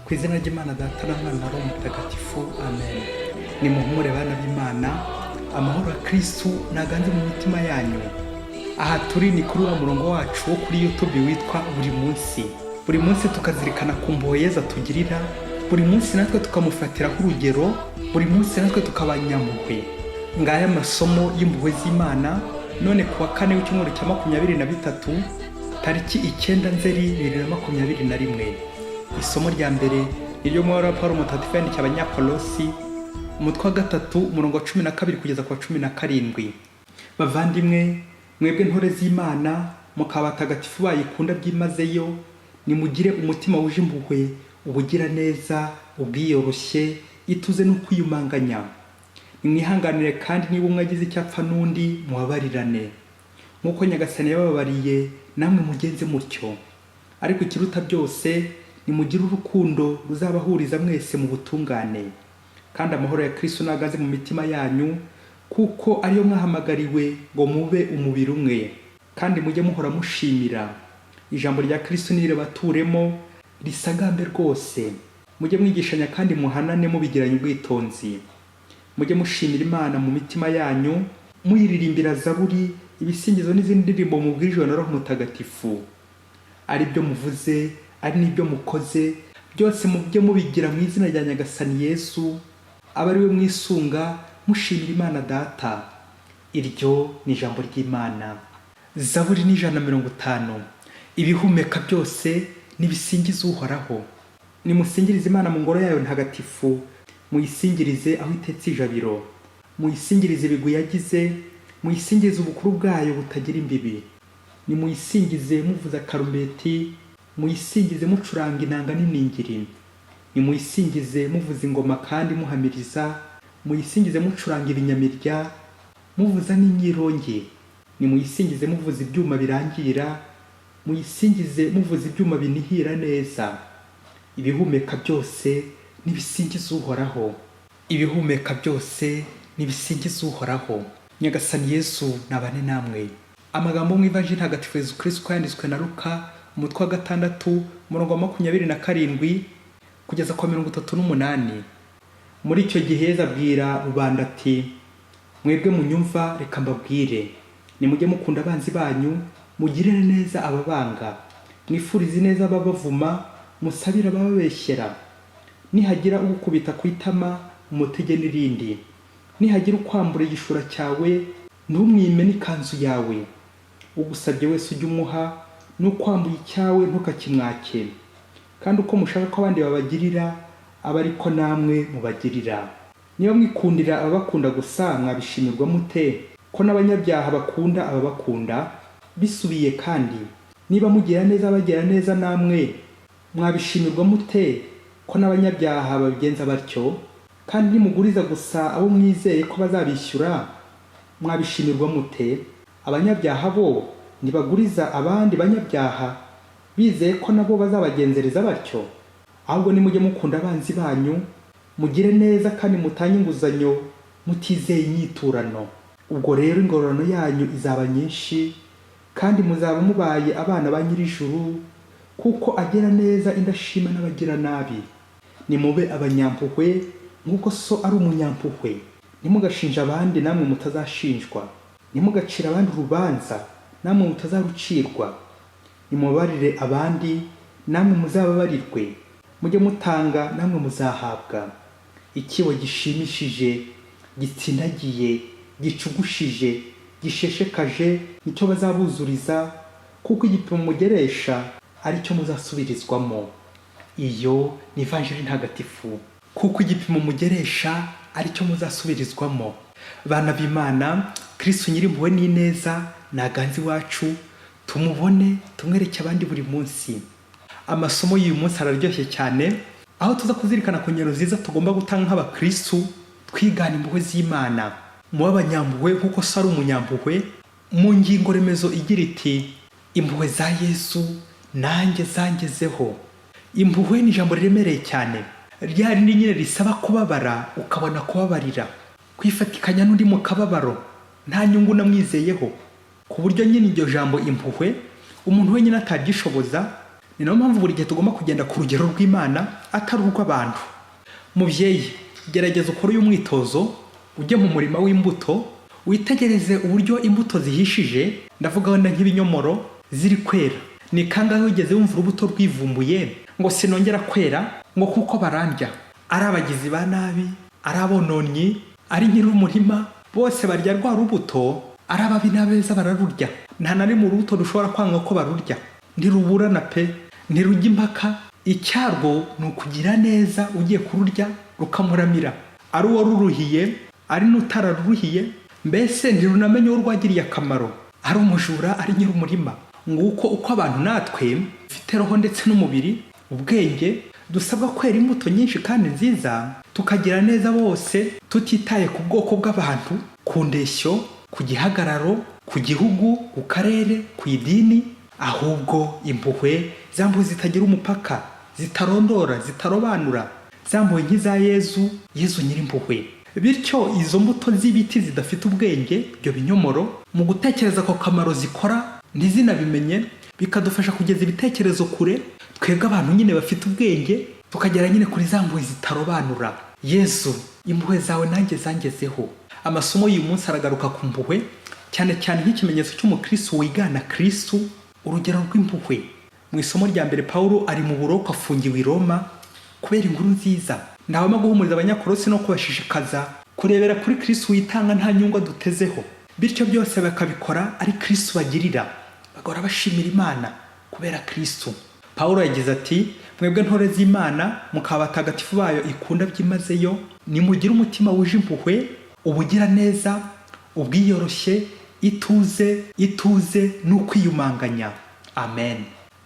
Ku izina ry'Imana Data na Mwana na Roho Mutagatifu, amen. Nimuhumure bana b'Imana, amahoro ya Kristo naganze mu mitima yanyu. Aha turi ni kuri wa murongo wacu wo kuri YouTube witwa buri munsi. Buri munsi tukazirikana ku mpuhwe tugirira, buri munsi natwe tukamufatira urugero, buri munsi natwe tukabanyampuhwe. Ngaya masomo y'impuhwe z'Imana, none kuwa kane w'icyumweru cya 23 tariki 9 Nzeri 2021. Isomo rya mbere niryo mwara Paulo mutagatifu yandikiye Abanyakolosi, umutwe wa 3 umurongo wa 12 kugeza ku wa 17. Bavandimwe, mwebwe ntore z'Imana mukabatagatifu bayikunda byimazeyo, nimugire umutima wuje impuhwe, ubugira neza, ubwiyoroshye, ituze no kwiyumanganya. Nimwihanganire kandi niba umwe agize icyapfa n'undi mubabarirane, nkuko Nyagasani yababariye namwe mugenze mutyo. Ariko ikiruta byose nimugire urukundo ruzabahuriza mwese mu butungane, kandi amahoro ya Kristo nagaze mu mitima yanyu, kuko ariyo mwahamagariwe ngo mube umubiri umwe, kandi mujye muhora mushimira. Ijambo rya Kristo niribaturemo risagambe rwose. Mujye mwigishanya kandi muhanane mubigiranye ubwitonzi. Mujye mushimira Imana mu mitima yanyu, muyiririmbira zaburi, ibisingizo n'izindi ndirimbo mubwirijwe na Roho Mutagatifu. Ari byo muvuze, ari n'ibyo mukoze, byose mujye mubigira mu izina rya Nyagasani Yesu, aba ari we mwisunga mushimira Imana Data. Iryo ni ijambo ry'Imana. Zaburi ni 150. Ibihumeka byose nibisingiza Uhoraho. Nimusingirize Imana mu ngoro yayo ntagatifu, muyisingirize aho itetse ijabiro, muyisingirize ibigwi yagize, muyisingirize ubukuru bwayo butagira imbibi. Nimuyisingize muvuza karumbeti, muyisingize mucuranga inanga n'iningiri. Nimuyisingize muvuza ingoma kandi muhamiriza, muyisingize mucuranga ibinyamirya, muvuza n'imyirongi. Nimuyisingize muvuza ibyuma birangira, muyisingize muvuza ibyuma binihira neza. Ibihumeka byose nibisingiza Uhoraho. Ibihumeka byose nibisingiza Uhoraho. Nyagasani Yesu nabane namwe. Amagambo mu Ivanjili ntagatifu Yesu Kristo yanditswe na Luka, umutwe wa 6 umurongo wa 27 kugeza ku 38. Muri icyo gihe Yesu abwira rubanda ati, mwebwe munyumva reka mbabwire, nimujye mukunda abanzi banyu, mugirire neza ababanga, mwifurize neza ababavuma, musabira abababeshyera. Nihagira ugukubita ku itama, umutege n'irindi. Nihagira ukwambura igishura cyawe, ntumwime n'ikanzu yawe. Ugusabye wese ujye umuha, n'ukwambuye icyawe ntukakimwake. Kandi uko mushaka ko abandi babagirira, aba ariko namwe mubagirira. Niba mwikundira ababakunda gusa, mwabishimirwa mute ko n'abanyabyaha bakunda ababakunda? Bisubiye kandi, niba mugira neza abagira neza namwe, mwabishimirwa mute ko n'abanyabyaha babigenza batyo? Kandi nimuguriza gusa abo mwizeye ko bazabishyura, mwabishimirwa mute? Abanyabyaha bo ntibaguriza abandi banyabyaha, bizeye ko nabo bazabagenzereza batyo? Ahubwo nimujye mukunda abanzi banyu, mugire neza kandi mutange inguzanyo, mutizeye inyiturano. Ubwo rero ingororano yanyu izaba nyinshi, kandi muzaba mubaye abana ba Nyir'ijuru, kuko agira neza indashima n'abagira nabi. Nimube abanyampuhwe nk'uko so ari umunyampuhwe. Nimugashinja abandi namwe mutazashinjwa, nimugacira abandi urubanza namwe mutazarucirwa. Nimubarire abandi namwe muzababarirwe, mujye mutanga namwe muzahabwa. Ikibo gishimishije, gitsinagiye, gicugushije, gisheshekaje nicyo bazabuzuriza, kuko igipimo mugeresha ari cyo muzasubirizwamo. Iyo ni Ivanjili ntagatifu. Kuko igipimo mugeresha ari cyo muzasubirizwamo. Bana b'Imana, Kristo Nyirimpuhwe n'ineza naganze iwacu, tumubone tumwereke abandi buri munsi. Amasomo y'uyu munsi araryoshye cyane, aho tuza kuzirikana ku ngero nziza tugomba gutanga nk'abakristo, twigana impuhwe z'Imana. Mu b'abanyampuhwe nk'uko so ari umunyampuhwe, mu ngingo remezo igira iti, impuhwe za Yesu nanjye zangezeho. Impuhwe ni ijambo riremereye cyane, ryari ni nyine risaba kubabara ukabona kubabarira, kwifatikanya n'undi mu kababaro nta nyungu namwizeyeho, ku buryo nyine iryo jambo impuhwe umuntu wenyine atagishoboza ni nayo mpamvu buri gihe tugomba kugenda ku rugero rw'Imana atari urw'abantu. Mubyeyi, gerageza ukore uyu mwitozo, ujye mu murima w'imbuto, witegereze uburyo imbuto zihishije, ndavuga wenda nk'ibinyomoro ziri kwera. Ni kangahe wigeze wumva urubuto rwivumbuye ngo sinongera kwera ngo kuko barandya? Ari abagizi ba nabi, ari abononyi, ari nyiri umurima, bose barya rwa rubuto, ari ababi n'abeza bararurya. Nta na rimwe urubuto rushobora kwanga ko barurya, ntiruburana pe, ntirujya impaka. Icyarwo ni ukugira neza ugiye kururya rukamuramira, ari uwo ruruhiye ari n'utararuruhiye, mbese ntirunamenye uwo rwagiriye akamaro, ari umujura ari nyiri umurima. Nguko uko abantu natwe dufite roho ndetse n'umubiri, ubwenge, dusabwa kwera imbuto nyinshi kandi nziza, tukagira neza bose, tutitaye ku bwoko bw'abantu, ku ndeshyo, ku gihagararo, ku gihugu, ku karere, ku idini, ahubwo impuhwe, za mpuhwe zitagira umupaka, zitarondora, zitarobanura, za mpuhwe nk'iza Yezu nyiri impuhwe. Bityo izo mbuto z'ibiti zidafite ubwenge, ibyo binyomoro, mu gutekereza ko kamaro zikora ntizinabimenye, bikadufasha kugeza ibitekerezo kure. Twebwe abantu nyine bafite ubwenge, tukagera nyine kuri za mpuhwe zitarobanura. Yesu, impuhwe zawe nanjye zangezeho. Amasomo y'uyu munsi aragaruka ku mpuhwe, cyane cyane nk'ikimenyetso cy'umukristo wigana Kristo, urugero rw'impuhwe. Mu isomo rya mbere Pawulo ari mu buroko afungiwe i Roma kubera inkuru nziza. Ndabona guhumuriza abanyakolosi no kubashishikaza kurebera kuri Kristo witanga nta nyungu dutezeho, bityo byose bakabikora ari Kristo bagirira, bagahora bashimira Imana kubera Kristo. Pawulo yagize ati, mwebwe ntore z'Imana mukaba abatagatifu bayo ikunda byimazeyo, nimugire umutima wuje impuhwe, ubugira neza, ubwiyoroshye, ituze n'ukwiyumanganya. Amen.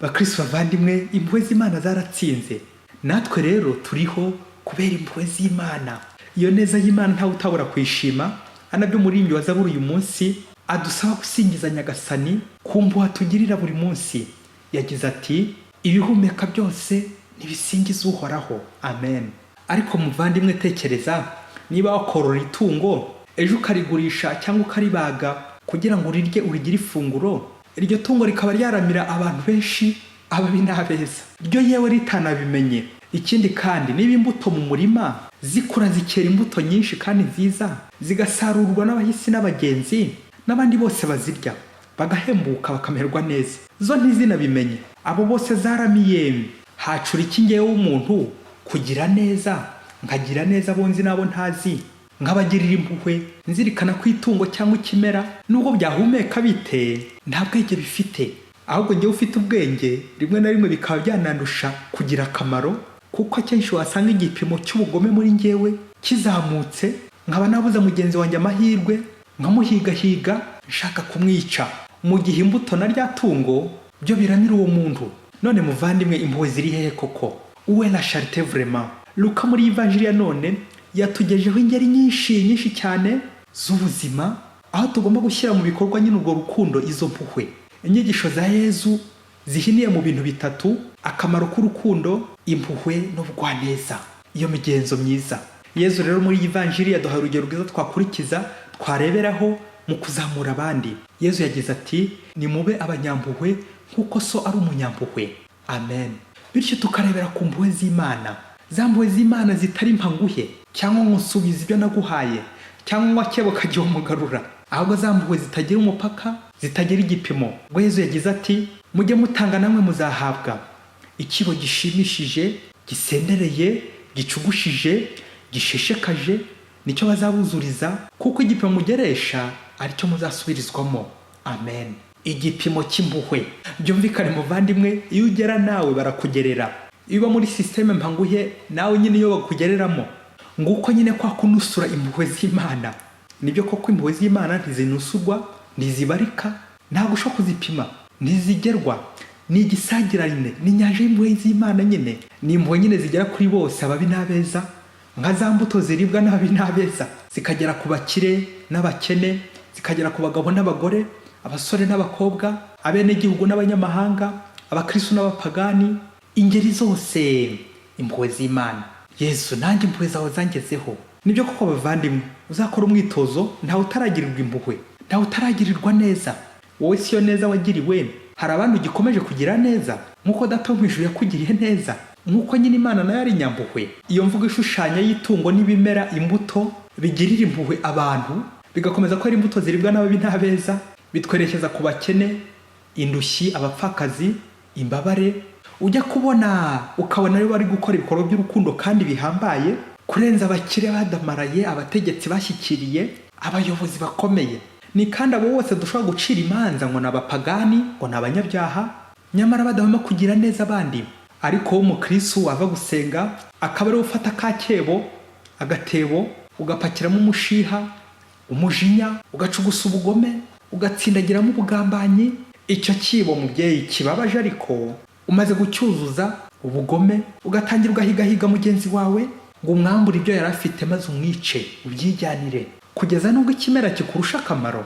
Bakristo bavandimwe, impuhwe z'Imana zaratsinze. Natwe rero turiho kubera impuhwe z'Imana. Iyo neza y'Imana ntawe utabura kwishima. Anabyo umuririmbyi wa Zaburi uyu munsi adusaba gusingiza Nyagasani ku mpuhwe atugirira buri munsi. Yagize ati, ibihumeka byose nibisingize Uhoraho. Amen. Ariko muvandimwe, tekereza, niba wakorora itungo ejo ukarigurisha cyangwa ukaribaga kugira ngo urirye urigire ifunguro, iryo tungo rikaba ryaramira abantu benshi, ababi n'abeza, ryo yewe ritanabimenye. Ikindi kandi, niba imbuto mu murima zikura zikera imbuto nyinshi kandi nziza, zigasarurwa n'abahisi n'abagenzi, n'abandi bose bazirya bagahembuka bakamererwa neza, zo ntizinabimenye, abo bose zaramiye. Hacura iki ngewe w'umuntu kugira neza, nkagira neza abo nzi n'abo ntazi, nkabagirira impuhwe, nzirikana ku itungo cyangwa ikimera nubwo byahumeka bite, nta bwenge bifite. Ahubwo ngewe ufite ubwenge, rimwe na rimwe bikaba byanandusha kugira akamaro, kuko akenshi wasanga igipimo cy'ubugome muri ngewe kizamutse, nkaba nabuza mugenzi wanjye amahirwe, nkamuhigahiga nshaka kumwica, mu gihe imbuto na rya tungo byo biramira uwo muntu. None muvandimwe, impuhwe ziri hehe koko? Uwe la charité vraiment. Luka muri Evanjili ya none yatugejeho ingeri nyinshi cyane z'ubuzima, aho tugomba gushyira mu bikorwa nyine urwo rukundo, izo mpuhwe. Inyigisho za Yezu zihiniye mu bintu bitatu: akamaro k'urukundo, impuhwe n'ubugwaneza, iyo migenzo myiza. Yezu rero muri Evanjili yaduhaye urugero rwiza twakurikiza, twareberaho mu kuzamura abandi. Yezu yagize ati, nimube abanyampuhwe nk'uko so ari umunyampuhwe. Amen. Bityo tukarebera ku mpuhwe z'Imana, za mpuhwe z'Imana zitari impanguhe cyangwa ngo nsubize ibyo naguhaye cyangwa ngo akebo kagiye umugarura, ahubwo za mpuhwe zitagira umupaka, zitagira igipimo. Ubwo Yezu yagize ati, mujye mutanga namwe muzahabwa, ikibo gishimishije, gisendereye, gicugushije, gisheshekaje, nicyo bazabuzuriza, kuko igipimo mugeresha aricyo muzasubirizwamo. Amen. Igipimo cy'impuhwe. Byumvikane muvandimwe, iyo ugera nawe barakugerera. Iyo uba muri systeme mpanguhe, nawe nyine iyo bakugereramo, nguko nyine kwa kunusura impuhwe z'Imana. Nibyo koko impuhwe z'Imana ntizinusurwa, ntizibarika, ntabwo ushobora kuzipima, ntizigerwa. Ni igisagirane, ni inyanja y'impuhwe z'Imana nyine. Ni impuhwe nyine zigera kuri bose, ababi n'abeza, nka za mbuto ziribwa n'ababi n'abeza, zikagera ku bakire n'abakene, zikagera ku bagabo n'abagore, abasore n'abakobwa, abenegihugu n'abanyamahanga, abakristo n'abapagani, ingeri zose. Impuhwe z'Imana. Yesu, nanjye impuhwe zawe zangezeho. Nibyo koko bavandimwe, uzakora umwitozo, ntawe utaragirirwa impuhwe, ntawe utaragirirwa neza. Wowe siyo neza wagiriwe, hari abantu gikomeje kugira neza nk'uko data wo mu ijuru yakugiriye neza, nk'uko nyine Imana nayo ari inyampuhwe. Iyo mvugo ishushanya y'itungo n'ibimera, imbuto bigirira impuhwe abantu, bigakomeza ko ari imbuto ziribwa n'ababi n'abeza, bitwerekeza ku bakene, indushyi, abapfakazi, imbabare. Ujya kubona ukabona ari bari gukora ibikorwa by'urukundo kandi bihambaye kurenza abakire badamaraye, abategetsi bashyikiriye, abayobozi bakomeye. Ni kandi abo bose dushobora gucira imanza ngo n'abapagani, ngo n'abanyabyaha, nyamara badahwema kugira neza abandi. Ariko umukristo wava gusenga akaba ari ufata akakebo, agatebo, ugapakiramo umushiha, umujinya, ugacugusa ubugome, ugatsindagiramo ubugambanyi. Icyo kibo mubyeyi kibabaje, ariko umaze gucyuzuza ubugome, ugatangira ugahigahiga mugenzi wawe ngo umwambure ibyo yari afite maze umwice, ubyijyanire, kugeza nubwo ikimera kikurusha akamaro.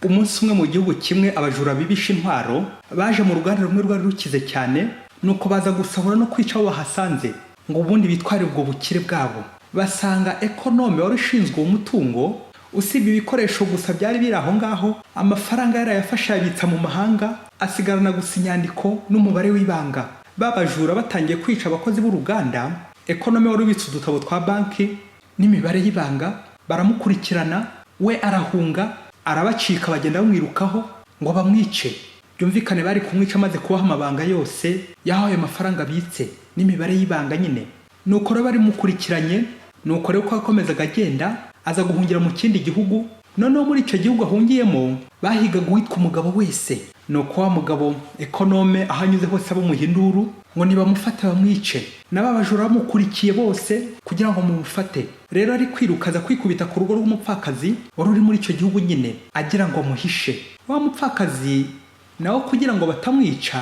Umunsi umwe mu gihugu kimwe abajura bibisha intwaro baje mu ruganda rumwe rwari rukize cyane, nuko baza gusahura no kwica abo bahasanze ngo ubundi bitware ubwo bukire bwabo. Basanga ekonome wari ushinzwe uwo mutungo, usibye ibikoresho gusa byari biri aho ngaho, amafaranga yarayafashe yabitsa mu mahanga, asigarana gusa inyandiko n'umubare w'ibanga. Babajura batangiye kwica abakozi b'uruganda, ekonome wari ubitse udutabo twa banki n'imibare y'ibanga, baramukurikirana, we arahunga, arabacika, bagenda bamwirukaho ngo bamwice. Byumvikane bari kumwica maze kubaha amabanga yose y'aho ayo mafaranga abitse n'imibare y'ibanga nyine. Nuko rero bari mukurikiranye, nuko rero ko akomezaga agenda aza guhungira mu kindi gihugu. Noneho muri icyo gihugu ahungiyemo bahigaga uwitwa umugabo wese. Nuko wa mugabo ekonome ahanyuze hose abamuha induru ngo nibamufate bamwice. N'ababajura bamukurikiye bose kugira ngo mumufate. Rero ari kwirukaza kwikubita ku rugo rw'umupfakazi wari uri muri icyo gihugu nyine, agira ngo amuhishe. Wa mupfakazi nawe kugira ngo batamwica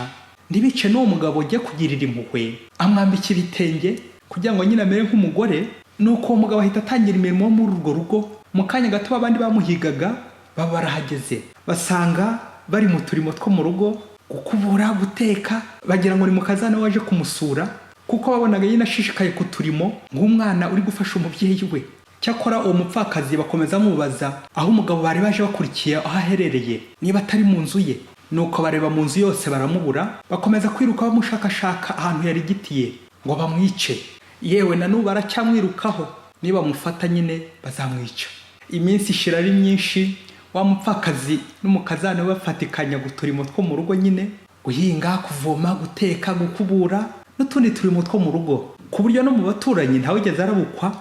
ntibice n'uwo mugabo ujye kugirira impuhwe, amwambika ibitenge kugira ngo nyine amere nk'umugore. Nuko uwo mugabo ahita atangira imirimo muri urwo rugo. Mu kanya gato abandi bamuhigaga baba barahageze, basanga bari mu turimo two mu rugo, gukubura, guteka, bagira ngo ni mukazana waje kumusura, kuko babonaga nyine ashishikaye ku turimo nk'umwana uri gufasha umubyeyi we. Cyakora uwo mupfakazi bakomeza mubaza aho umugabo bari baje bakurikiye aho aherereye, niba atari mu nzu ye. Nuko bareba mu nzu yose baramubura, bakomeza kwiruka bamushakashaka ahantu yarigitiye ngo bamwice. Yewe na n'ubu baracyamwirukaho, niba mufata nyine bazamwica. Iminsi ishira ari myinshi, wa mupfakazi n'umukazana bafatikanya guturimo two mu rugo nyine, guhinga, kuvoma, guteka, gukubura n'utundi turimo two mu rugo, ku buryo no mu baturanyi ntawigeze arabukwa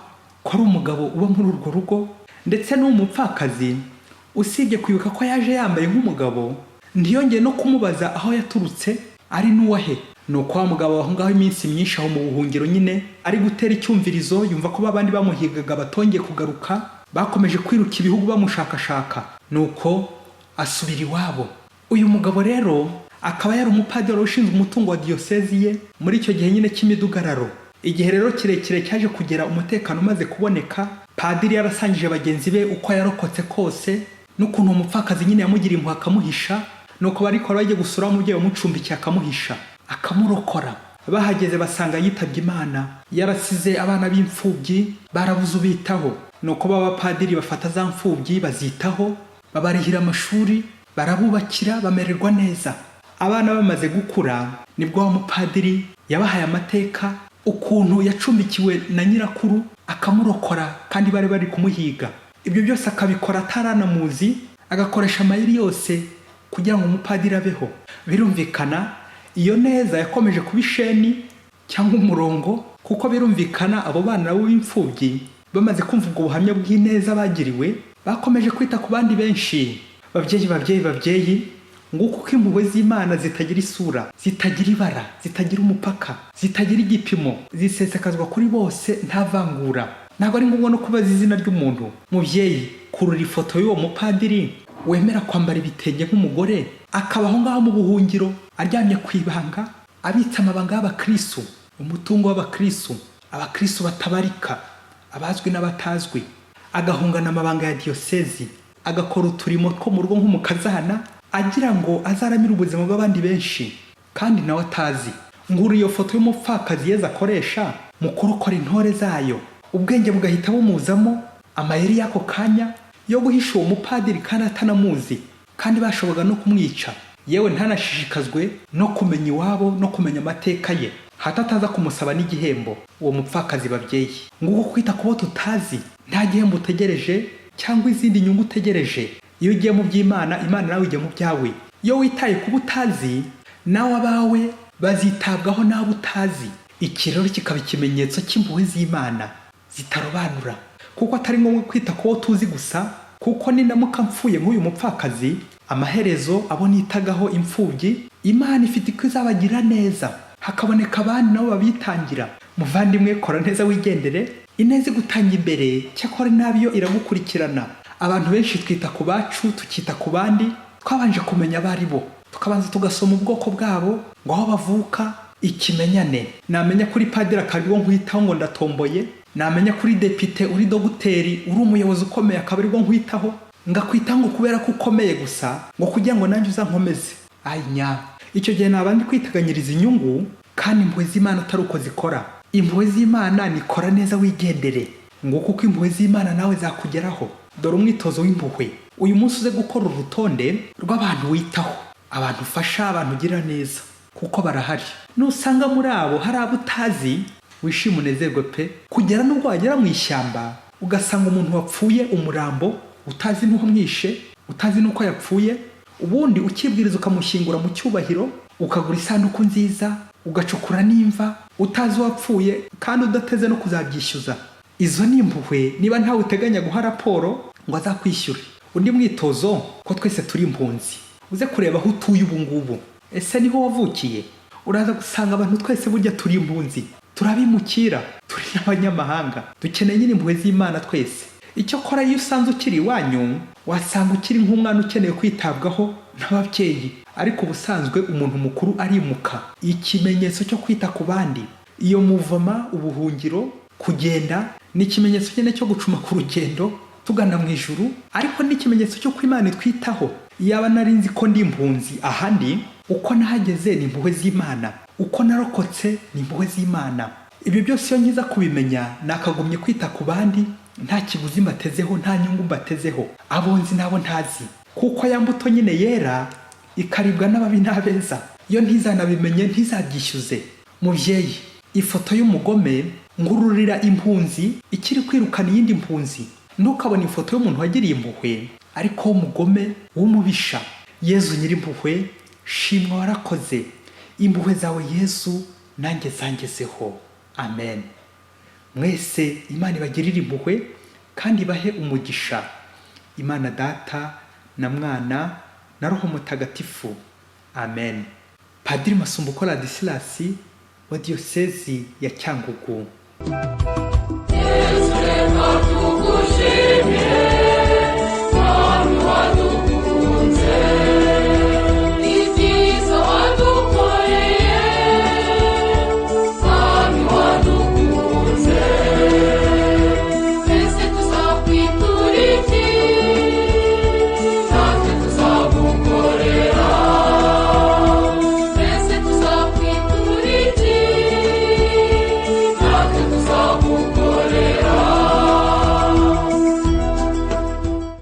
ko ari umugabo uba muri urwo rugo. Ndetse n'uwo mupfakazi usibye kwibuka ko yaje yambaye nk'umugabo, ntiyongeye no kumubaza aho yaturutse ari n'uwahe. Nuko wa mugabo aho ngaho iminsi myinshi aho mu buhungiro nyine ari gutera icyumvirizo, yumva ko babandi bamuhigaga batongeye kugaruka, bakomeje kwiruka ibihugu bamushakashaka. Nuko asubira iwabo. Uyu mugabo rero akaba yari umupadiri ushinzwe umutungo wa diyosezi ye muri icyo gihe nyine cy'imidugararo. Igihe rero kirekire cyaje kugera umutekano umaze kuboneka, padiri yarasangije bagenzi be uko yarokotse kose n'ukuntu umupfakazi nyine yamugiriye impuhwe akamuhisha. Nuko barikora bajye gusura umubyeyi wamucumbikiye akamuhisha, akamurokora. Bahageze basanga yitabye Imana, yarasize abana b'imfubyi, barabuze ubitaho. Nuko b'abapadiri bafata za mfubyi bazitaho, babarihira amashuri, barabubakira, bamererwa neza. Abana bamaze gukura nibwo wa mupadiri yabahaye amateka ukuntu yacumbikiwe na nyirakuru, akamurokora kandi bari kumuhiga. Ibyo byose akabikora ataranamuzi, agakoresha amayeri yose kugira ngo umupadiri abeho. Birumvikana iyo neza yakomeje kuba isheni cyangwa umurongo, kuko birumvikana abo bana nabo b'imfubyi bamaze kumva ubwo buhamya bw'ineza bagiriwe, bakomeje kwita ku bandi benshi. Babyeyi, nguko uko impuhwe z'Imana zitagira isura, zitagira ibara, zitagira umupaka, zitagira igipimo, zisesekazwa kuri bose nta vangura. Ntabwo ari ngombwa no kubaza izina ry'umuntu. Mubyeyi, kurura ifoto y'uwo mupadiri wemera kwambara ibitenge nk'umugore, akaba aho ngaho mu buhungiro aryamye ku ibanga, abitsa amabanga y'abakristo, umutungo w'abakristo, abakristo batabarika, abazwi n'abatazwi, agahungana amabanga ya diyosezi, agakora uturimo two mu rugo nk'umukazana, agira ngo azaramire ubuzima bw'abandi benshi kandi nawe atazi. Nguru iyo foto y'umupfakazi Yezu akoresha mu kurokora intore zayo, ubwenge bugahita bumuzamo, amayeri y'ako kanya yo guhisha uwo mupadiri kandi atanamuzi, kandi bashoboraga no kumwica. yewe ntanashishikazwe no kumenya iwabo no kumenya amateka ye, hato ataza kumusaba n'igihembo. Uwo mupfakazi babyeyi, nguko kwita ku bo tutazi, nta gihembo utegereje cyangwa izindi nyungu utegereje. Iyo ugiye mu by'Imana, Imana nawe ijya mu byawe. Iyo witaye ku butazi, nawe abawe bazitabwaho n'abo utazi. Iki rero kikaba ikimenyetso cy'impuhwe z'Imana zitarobanura, kuko atari ngombwa kwita ku bo tuzi gusa, kuko ninamuka mpfuye nk'uyu mupfakazi, amaherezo abo nitagaho imfubyi, Imana ifite ko izabagira neza, hakaboneka abandi nabo babitangira. Muvandimwe, kora neza wigendere, ineza igutanga imbere, cyakora nabi yo iragukurikirana. Abantu benshi twita ku bacu, tukita ku bandi, twabanje kumenya abari bo, tukabanza tugasoma ubwoko bwabo, ngo aho bavuka, ikimenyane. Namenya kuri padiri akaba nkwitaho ngo ndatomboye, namenya kuri depite uri dogiteri uri umuyobozi ukomeye akaba nkwitaho, ngakwitaho ngo kubera ko ukomeye gusa, ngo kugira ngo nanjye uzankomeze. Anya, icyo gihe nabandi kwiteganyiriza inyungu, kandi impuhwe z'Imana atari uko zikora. Impuhwe z'Imana nikora neza wigendere, ngo kuko impuhwe z'Imana nawe zakugeraho. Dore umwitozo w'impuhwe. Uyu munsi uze gukora urutonde rw'abantu witaho, abantu ufasha, abantu ugira neza, kuko barahari. Nusanga muri abo hari abo utazi, wishime unezerwe pe. Kugera nubwo wagera mu ishyamba ugasanga umuntu wapfuye umurambo, utazi n'uko mwishe, utazi n'uko yapfuye, ubundi ukibwiriza ukamushyingura mu cyubahiro, ukagura isanduku nziza, ugacukura n'imva, utazi wapfuye kandi udateze no kuzabyishyuza. Izo ni impuhwe niba ntawe uteganya guha raporo ngo azakwishyure. Undi mwitozo, ko twese turi impunzi, uze kureba aho utuye ubu ngubu. Ese niho wavukiye? Uraza gusanga abantu twese burya turi impunzi, turabimukira, turi abanyamahanga, dukeneye nyine impuhwe z'Imana twese. Icyo kora iyo usanze ukiri iwanyu, wasanga ukiri nk'umwana ukeneye kwitabwaho n'ababyeyi, ariko ubusanzwe umuntu mukuru arimuka. Ikimenyetso cyo kwita ku bandi, iyo muvoma, ubuhungiro, kugenda, ni ikimenyetso cyane cyo gucuma ku rugendo tugana mu ijuru, ariko ni ikimenyetso cyo ko Imana itwitaho. Yaba nari nzi ko ndi impunzi ahandi, uko nahageze ni impuhwe z'Imana, uko narokotse ni impuhwe z'Imana. Ibi byose iyo ngiza kubimenya, nakagumye kwita ku bandi, nta kiguzi mbatezeho, nta nyungu mbatezeho, abo nzi n'abo ntazi, kuko ya mbuto nyine yera ikaribwa n'ababi n'abeza. Iyo ntizanabimenye ntizabyishyuze. Mubyeyi, ifoto y'umugome ngururira impunzi ikiri kwirukana iyindi mpunzi. Ntukabona ifoto y'umuntu wagiriye impuhwe, ariko w'umugome, w'umubisha. Yezu nyir'impuhwe, shimwa warakoze. Impuhwe zawe Yesu nanjye zangezeho. Amen. Mwese Imana ibagirire impuhwe kandi bahe umugisha. Imana Data na Mwana na Roho Mutagatifu. Amen. Padiri Masumbuko Ladislas wa Diyosezi ya Cyangugu. Yesu reka tugushimire.